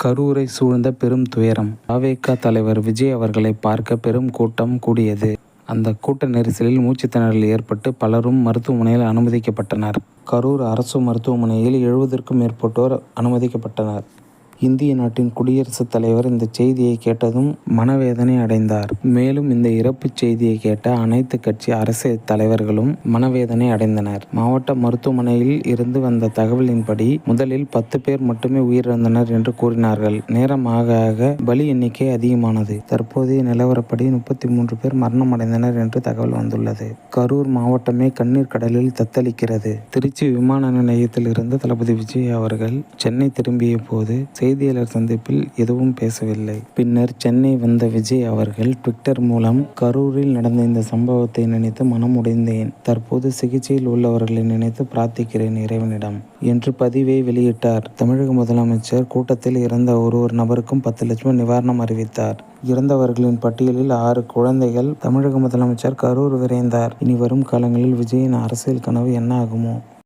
கரூரை சூழ்ந்த பெரும் துயரம். அ.வே.க. தலைவர் விஜய் அவர்களை பார்க்க பெரும் கூட்டம் கூடியது. அந்த கூட்ட நெரிசலில் மூச்சுத்திணறல் ஏற்பட்டு பலரும் மருத்துவமனையில் அனுமதிக்கப்பட்டனர். கரூர் அரசு மருத்துவமனையில் 70க்கும் மேற்பட்டோர் அனுமதிக்கப்பட்டனர். இந்திய நாட்டின் குடியரசுத் தலைவர் இந்த செய்தியை கேட்டதும் மனவேதனை அடைந்தார். மேலும் இந்த இறப்புச் செய்தியை கேட்ட அனைத்து கட்சி அரசியல் தலைவர்களும் மனவேதனை அடைந்தனர். மாவட்ட மருத்துவமனையில் இருந்து வந்த தகவலின்படி முதலில் 10 பேர் மட்டுமே உயிரிழந்தனர் என்று கூறினார்கள். நேரம் ஆக ஆக பலி எண்ணிக்கை அதிகமானது. தற்போதைய நிலவரப்படி 33 பேர் மரணம் அடைந்தனர் என்று தகவல் வந்துள்ளது. கரூர் மாவட்டமே கண்ணீர் கடலில் தத்தளிக்கிறது. திருச்சி விமான நிலையத்தில் இருந்து தளபதி விஜய் அவர்கள் சென்னை திரும்பிய போது செய்தியாளர் சந்திப்பில் எதுவும் பேசவில்லை. பின்னர் சென்னை வந்த விஜய் அவர்கள் ட்விட்டர் மூலம் கரூரில் நடந்த இந்த சம்பவத்தை நினைத்து மனம் உடைந்தேன். தற்போது சிகிச்சையில் உள்ளவர்களை நினைத்து பிரார்த்திக்கிறேன் இறைவனிடம் என்று பதிவை வெளியிட்டார். தமிழக முதலமைச்சர் கூட்டத்தில் இறந்த ஒரு நபருக்கும் 10 லட்சம் நிவாரணம் அறிவித்தார். இறந்தவர்களின் பட்டியலில் 6 குழந்தைகள். தமிழக முதலமைச்சர் கரூர் விரைந்தார். இனி வரும் காலங்களில் விஜயின் அரசியல் கனவு என்ன ஆகுமோ?